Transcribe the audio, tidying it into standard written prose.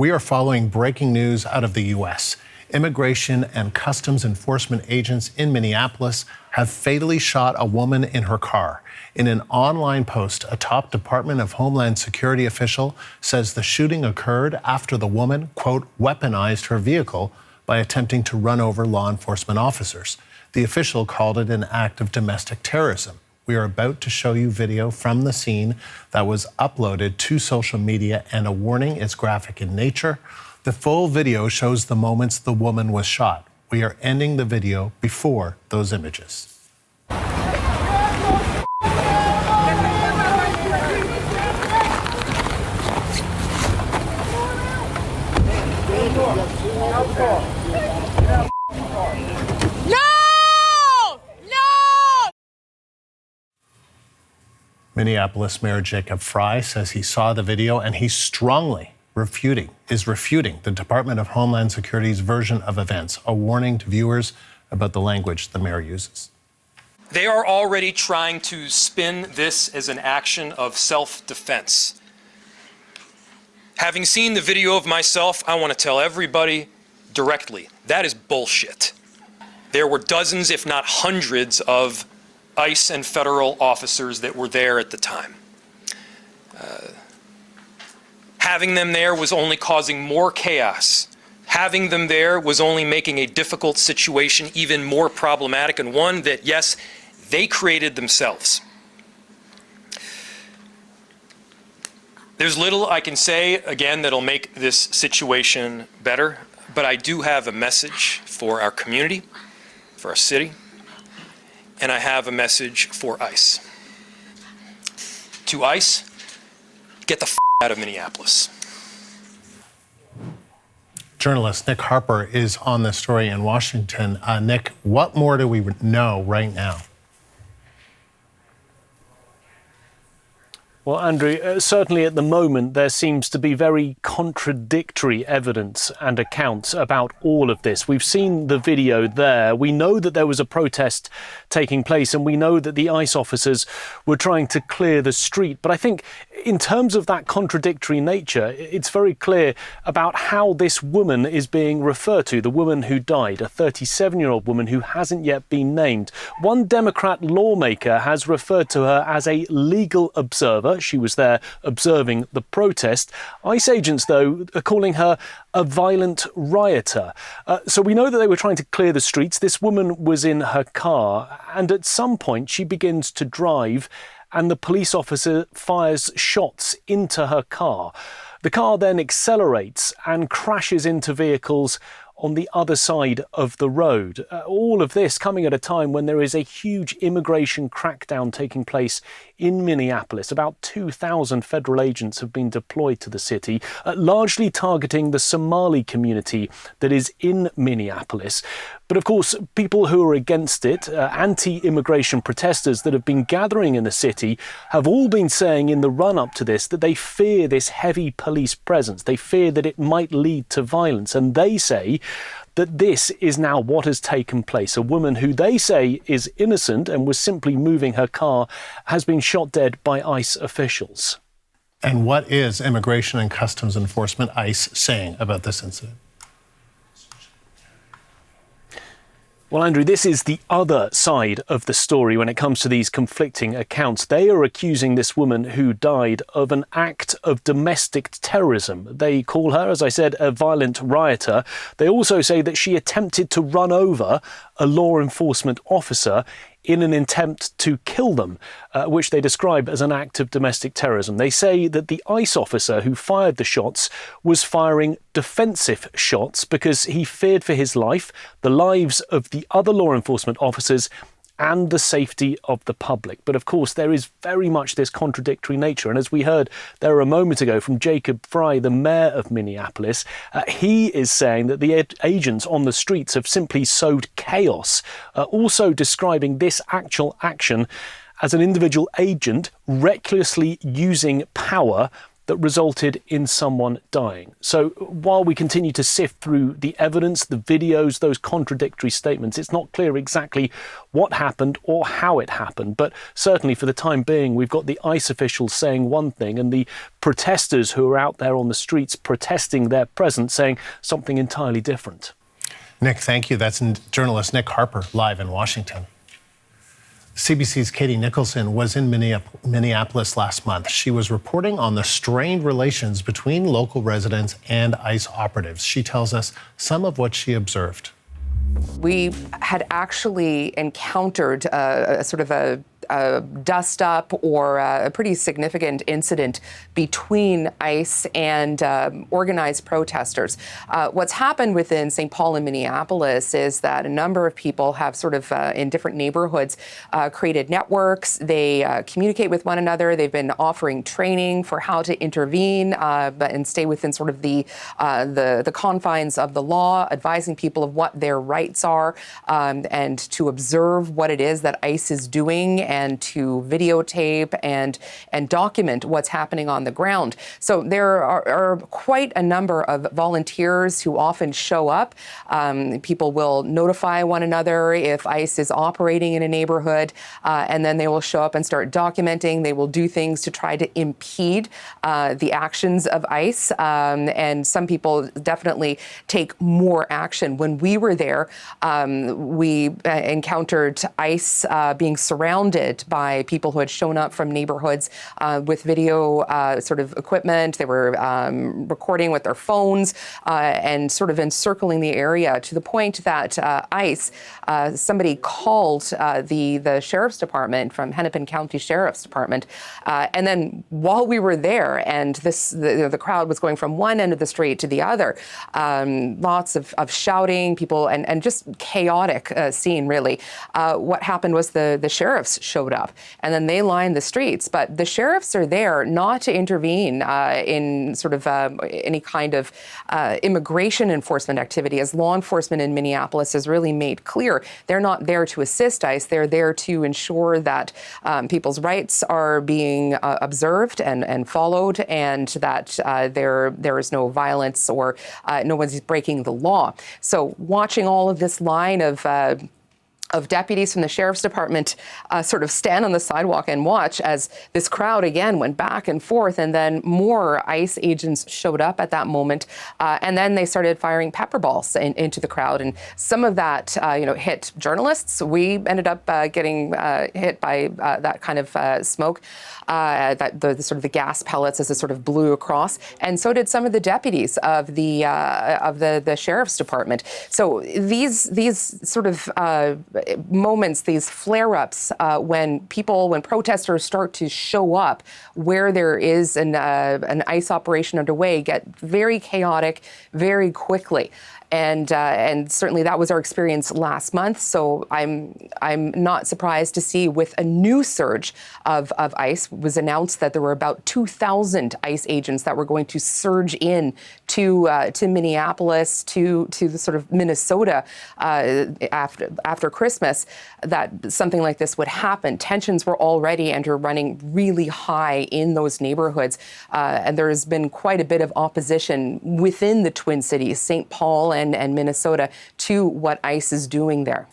We are following breaking news out of the U.S. Immigration and Customs Enforcement agents in Minneapolis have fatally shot a woman in her car. In an online post, a top Department of Homeland Security official says the shooting occurred after the woman, quote, weaponized her vehicle by attempting to run over law enforcement officers. The official called it an act of domestic terrorism. We are about to show you video from the scene that was uploaded to social media, and a warning, it's graphic in nature. The full video shows the moments the woman was shot. We are ending the video before those images. Minneapolis Mayor Jacob Fry says he saw the video and he's strongly refuting the Department of Homeland Security's version of events, a warning to viewers about the language the mayor uses. They are already trying to spin this as an action of self-defense. Having seen the video of myself, I want to tell everybody directly, that is bullshit. There were dozens, if not hundreds, of ICE and federal officers that were there at the time. Having them there was only causing more chaos. Having them there was only making a difficult situation even more problematic, and one that, yes, they created themselves. There's little I can say, again, that'll make this situation better, but I do have a message for our community, for our city, and I have a message for ICE. To ICE, get the out of Minneapolis. Journalist Nick Harper is on this story in Washington. Nick, what more do we know right now? Well, Andrew, certainly at the moment there seems to be very contradictory evidence and accounts about all of this. We've seen the video there. We know that there was a protest taking place, and we know that the ICE officers were trying to clear the street. But I think in terms of that contradictory nature, it's very clear about how this woman is being referred to, the woman who died, a 37-year-old woman who hasn't yet been named. One Democrat lawmaker has referred to her as a legal observer. She was there observing the protest. ICE agents, though, are calling her a violent rioter. So we know that they were trying to clear the streets. This woman was in her car, and at some point she begins to drive, and the police officer fires shots into her car. The car then accelerates and crashes into vehicles on the other side of the road. All of this coming at a time when there is a huge immigration crackdown taking place in Minneapolis. About 2,000 federal agents have been deployed to the city, largely targeting the Somali community that is in Minneapolis. But of course, people who are against it, anti-immigration protesters that have been gathering in the city, have all been saying in the run-up to this that they fear this heavy police presence. They fear that it might lead to violence. And they say that this is now what has taken place. A woman who they say is innocent and was simply moving her car has been shot dead by ICE officials. And what is Immigration and Customs Enforcement, ICE, saying about this incident? Well, Andrew, this is the other side of the story when it comes to these conflicting accounts. They are accusing this woman who died of an act of domestic terrorism. They call her, as I said, a violent rioter. They also say that she attempted to run over a law enforcement officer in an attempt to kill them, which they describe as an act of domestic terrorism. They say that the ICE officer who fired the shots was firing defensive shots because he feared for his life, the lives of the other law enforcement officers, and the safety of the public. But of course, there is very much this contradictory nature. And as we heard there a moment ago from Jacob Fry, the mayor of Minneapolis, he is saying that the agents on the streets have simply sowed chaos, also describing this actual action as an individual agent recklessly using power that resulted in someone dying. So while we continue to sift through the evidence, the videos, those contradictory statements, it's not clear exactly what happened or how it happened. But certainly for the time being, we've got the ICE officials saying one thing and the protesters who are out there on the streets protesting their presence saying something entirely different. Nick, thank you. That's journalist Nick Harper, live in Washington. CBC's Katie Nicholson was in Minneapolis last month. She was reporting on the strained relations between local residents and ICE operatives. She tells us some of what she observed. We had actually encountered a sort of a dust up or a pretty significant incident between ICE and organized protesters. What's happened within St. Paul and Minneapolis is that a number of people have sort of in different neighborhoods created networks. They communicate with one another. They've been offering training for how to intervene and stay within sort of the confines of the law, advising people of what their rights are and to observe what it is that ICE is doing and to videotape and document what's happening on the ground. So there are quite a number of volunteers who often show up. People will notify one another if ICE is operating in a neighborhood, and then they will show up and start documenting. They will do things to try to impede the actions of ICE, and some people definitely take more action. When we were there, we encountered ICE being surrounded by people who had shown up from neighborhoods with video sort of equipment. They were recording with their phones and sort of encircling the area to the point that ICE, somebody called the sheriff's department from Hennepin County Sheriff's Department. And then while we were there and the crowd was going from one end of the street to the other, lots of shouting, people, and just chaotic scene, really. What happened was the sheriffs showed up and then they lined the streets. But the sheriffs are there not to intervene in sort of any kind of immigration enforcement activity. As law enforcement in Minneapolis has really made clear, they're not there to assist ICE. They're there to ensure that people's rights are being observed and followed, and that there is no violence or no one's breaking the law. So watching all of this line of deputies from the sheriff's department sort of stand on the sidewalk and watch as this crowd again went back and forth, and then more ICE agents showed up at that moment, and then they started firing pepper balls into the crowd, and some of that hit journalists. We ended up getting hit by that kind of smoke, that the sort of the gas pellets as it sort of blew across, and so did some of the deputies of the sheriff's department. So these sort of moments, these flare-ups, when protesters start to show up where there is an ICE operation underway, get very chaotic very quickly. And certainly that was our experience last month. So I'm not surprised to see with a new surge of ICE. It was announced that there were about 2,000 ICE agents that were going to surge in to Minneapolis, to the sort of Minnesota after Christmas, that something like this would happen. Tensions were already and are running really high in those neighborhoods. And there has been quite a bit of opposition within the Twin Cities, St. Paul and Minnesota, to what ICE is doing there.